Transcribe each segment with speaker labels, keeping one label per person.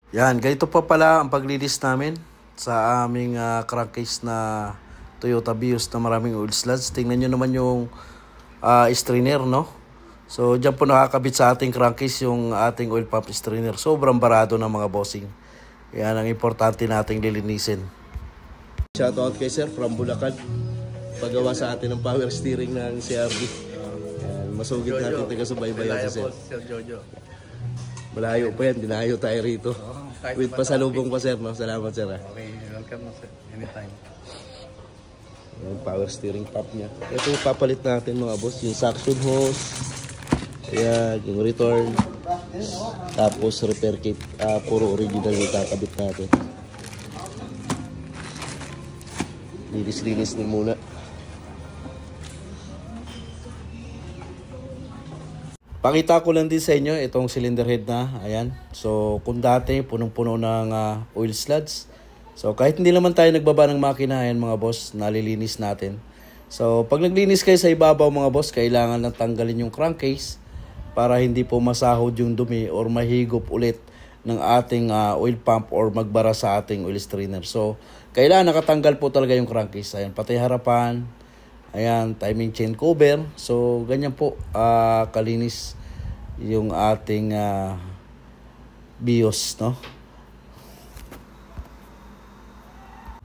Speaker 1: Yan, ganito pa pala ang paglinis namin sa aming crankcase na Toyota Vios na maraming oil sludge. Tingnan nyo naman yung strainer, no? So, dyan po nakakabit sa ating crankcase yung ating oil pump strainer. Sobrang barado ng mga bossing. Yan ang importante nating lilinisin. Shoutout kay Sir from Bulacan. Pagawa sa atin ng power steering ng CRV. Yan, masugid natin taga-subaybayan si Sir. Malayo pa yan, dinayo tayo rito. With pasalubong pa sir, no? Salamat sir.
Speaker 2: Okay, welcome sir. Anytime.
Speaker 1: Yung power steering pump niya. Ito yung papalit natin mga boss, yung suction hose. Ayan, yung return. Tapos repair kit, puro original yung kakabit natin. Linis-linis din muna. Pakita ko lang din sa inyo itong cylinder head na. Ayan. So, kung dati punong-puno ng oil sludge. So, kahit hindi naman tayo nagbaba ng makina, ayan mga boss, nalilinis natin. So, pag naglinis kayo sa ibabaw mga boss, kailangan lang tanggalin yung crankcase para hindi po masahod yung dumi or mahigop ulit ng ating oil pump or magbara sa ating oil strainer. So, kailangan nakatanggal po talaga yung crankcase. Ayan, pati harapan. Ayan, timing chain cover. So, ganyan po kalinis yung ating BIOS, no?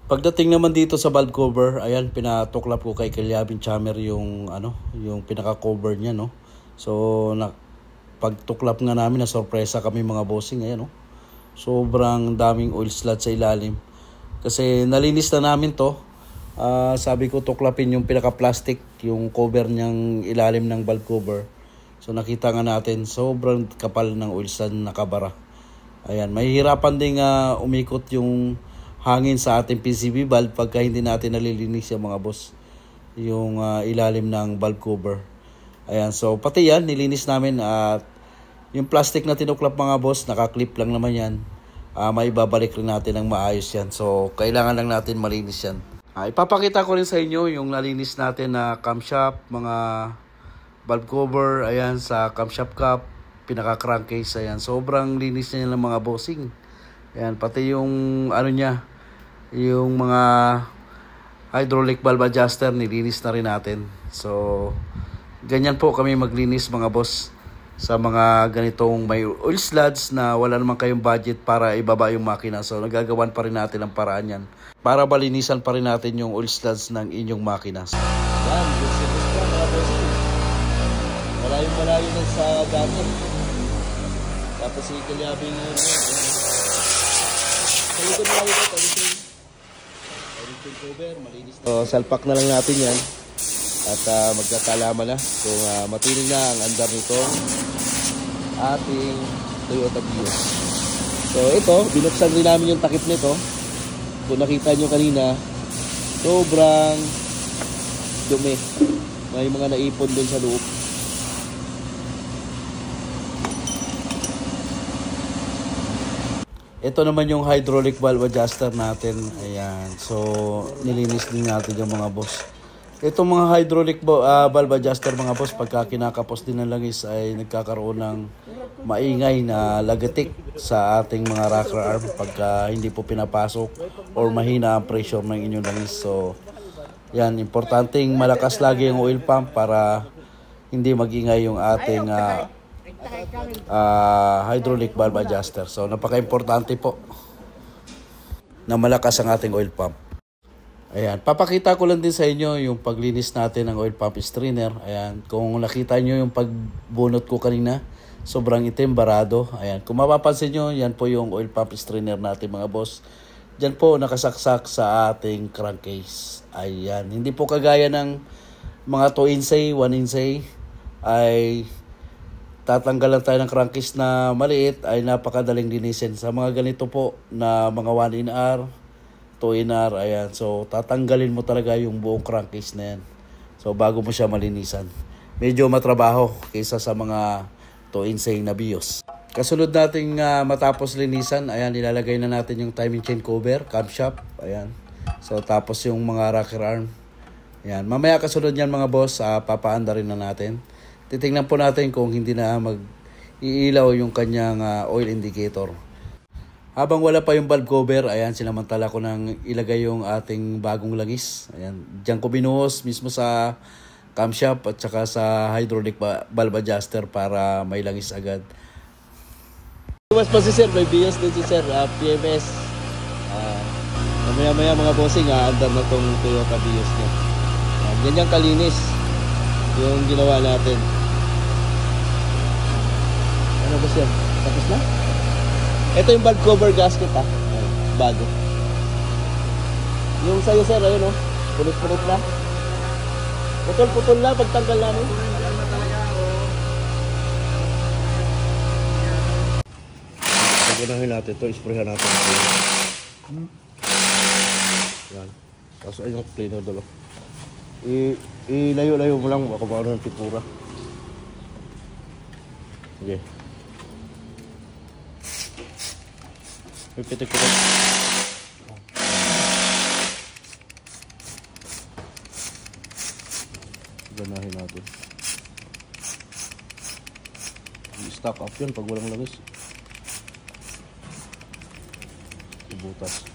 Speaker 1: Pagdating naman dito sa valve cover, ayan, pinatuklap ko kay Kelyabin Chammer yung yung pinaka-cover niya, no? So, pagtuklap nga namin na sorpresa kami mga bossing, ayan, no? Sobrang daming oil sludge sa ilalim. Kasi nalinis na namin to. Sabi ko tuklapin yung pinaka-plastic, yung cover niyang ilalim ng valve cover. So nakita nga natin, sobrang kapal ng oil sludge na nakabara. Ayan, mahihirapan ding umikot yung hangin sa ating PCV valve pagka hindi natin nalilinis yung mga boss, yung ilalim ng valve cover. Ayan, so pati yan, nilinis namin at yung plastic na tinuklap mga boss, nakaklip lang naman yan. Maibabalik rin natin ng maayos yan. So kailangan lang natin malinis yan. Ipapakita ko rin sa inyo yung nalinis natin na camshaft, mga valve cover, ayan, sa camshaft cap, pinaka-crankcase, ayan. Sobrang linis niya ng mga bossing. Ayan, pati yung niya, yung mga hydraulic valve adjuster, nilinis na rin natin. So, ganyan po kami maglinis mga boss sa mga ganitong may oil sludge na wala naman kayong budget para ibaba yung makina. So, nagagawan pa rin natin ang paraan yan para balinisan pa rin natin yung oil sludge ng inyong makina. Yan, gusto mga bossing. Malayo na sa dati. Tapos si Kelyabing talikod malayo na, talikod cover, malinis na. So, salpak na lang natin yan. At magkakalaman na kung matinig na ang andar nito ating Toyota Vios. So ito, binuksan rin namin yung takip nito. Kung nakita nyo kanina, sobrang dumi. May mga naipon dun sa loob. Ito naman yung hydraulic valve adjuster natin. Ayan. So, nilinis din natin yung mga boss. Itong mga hydraulic valve adjuster mga boss, pagka kinakapos din ng langis ay nagkakaroon ng maingay na lagatik sa ating mga rocker arm pagka hindi po pinapasok or mahina ang pressure ng inyong langis. So, yan, importanteng malakas lagi yung oil pump para hindi magingay yung ating hydraulic valve adjuster. So, napaka-importante po na malakas ang ating oil pump. Ayan, papakita ko lang din sa inyo yung paglinis natin ng oil pump strainer. Ayan, kung nakita nyo yung pagbunot ko kanina, sobrang itim, barado. Ayan, kung mapapansin nyo, yan po yung oil pump strainer natin mga boss. Diyan po nakasaksak sa ating crankcase. Ayan, hindi po kagaya ng mga 2 insay, 1 insay, ay tatanggal lang tayo ng crankcase na maliit, ay napakadaling linisin. Sa mga ganito po na mga 1 in-R, 2 in-R, ayan. So, tatanggalin mo talaga yung buong crankcase na yan. So, bago mo siya malinisan. Medyo matrabaho kaysa sa mga 2 insay na BIOS. Kasunod nating matapos linisan, ayan, ilalagay na natin yung timing chain cover, camshaft, ayan. So, tapos yung mga rocker arm. Ayan. Mamaya kasunod yan mga boss, papaanda rin na natin. Titingnan po natin kung hindi na mag-iilaw yung kanyang oil indicator. Habang wala pa yung valve cover, ayan, sinamantala ko nang ilagay yung ating bagong langis. Ayan, diyan ko binuhos mismo sa camshaft at saka sa hydraulic valve adjuster para may langis agad. Iwas pa si sir, may BIOS din si sir, PMS. Maya mga bossing, andar na tong Toyota BIOS niya. Ganyan kalinis yung ginawa natin. Ano ba sir? Tapos na? Ito yung valve cover gasket bago. Yung sa'yo sir, ayun oh, punit-punit na. Putol-putol na pagtanggal namin. Pagkanahin natin ito, isprayan natin. Yan. Tapos ayun yung cleaner dalo. Ilayo-layo mo lang, baka paano ng tipura. Okay. Pipitik-pitik. Ganahin natin. I-stack up yun pag walang langis. Ibutas.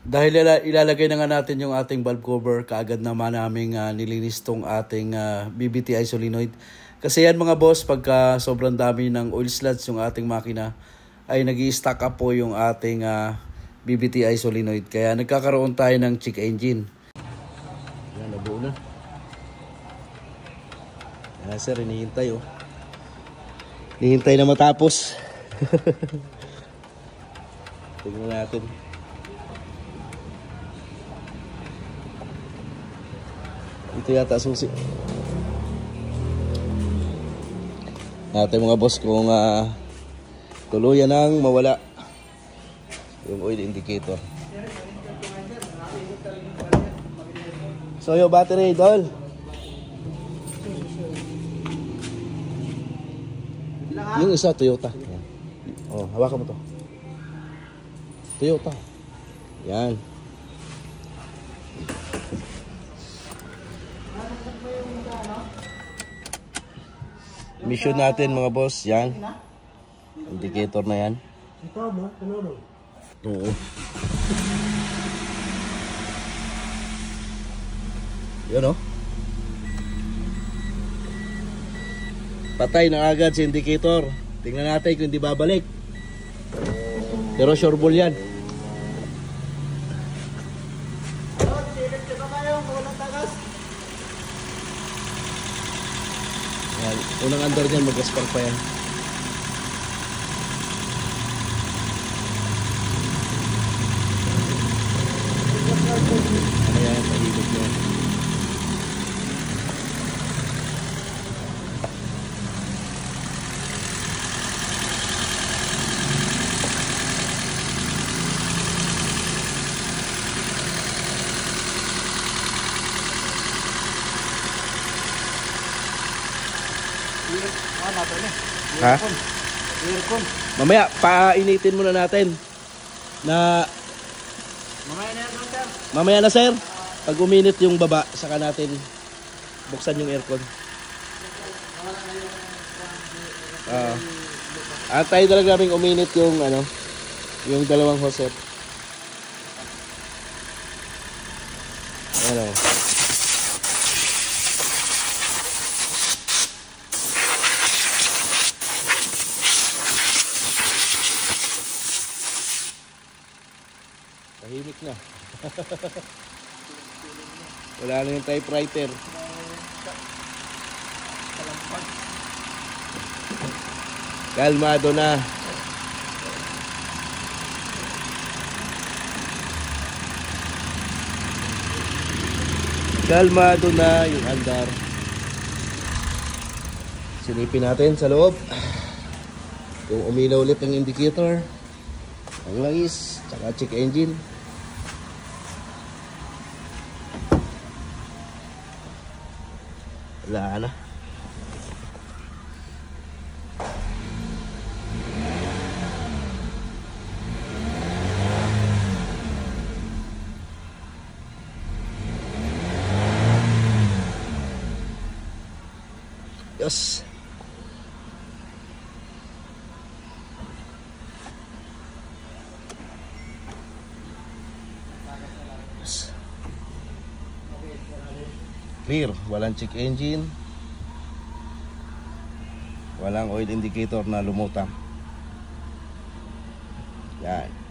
Speaker 1: Dahil ilalagay na nga natin yung ating valve cover, kaagad naman naming nilinis tong ating BBTI solenoid. Kasi yan mga boss, pagka sobrang dami ng oil sludge yung ating makina, ay nag-i-stack up po yung ating BBTI solenoid. Kaya nagkakaroon tayo ng check engine. Yan, nabuo na. Yan sir, hinihintay oh. Hinihintay na matapos. Tingnan natin. Ito yata susi. Natin mga boss kung tuluyan nang mawala yung oil indicator. So yung battery idol. Yung isa Toyota. Oh, hawakan mo to. Toyota. Yan. Mission natin mga boss, yan. Indicator na yan. Oo. Yan o. Patay na agad si indicator. Tingnan natin kung hindi babalik. Pero sure ball yan. Unang andar dyan, mag-spark pa yan. Ano yan, tahimik na yan. Ha? Mamaya, painitin muna natin. Mamaya na sir. Pag uminit yung baba, saka natin buksan yung aircon. Antay talaga namin uminit yung yung dalawang hose. Ano? Tahimik na. Wala na yung typewriter. Kalmado na. Kalmado na yung andar. Silipin natin sa loob. Kung umilaw ulit ang indicator, ang langis, tsaka check engine. Wala na. Yes.
Speaker 3: Clear, walang check engine, walang oil indicator na lumutang. Yan.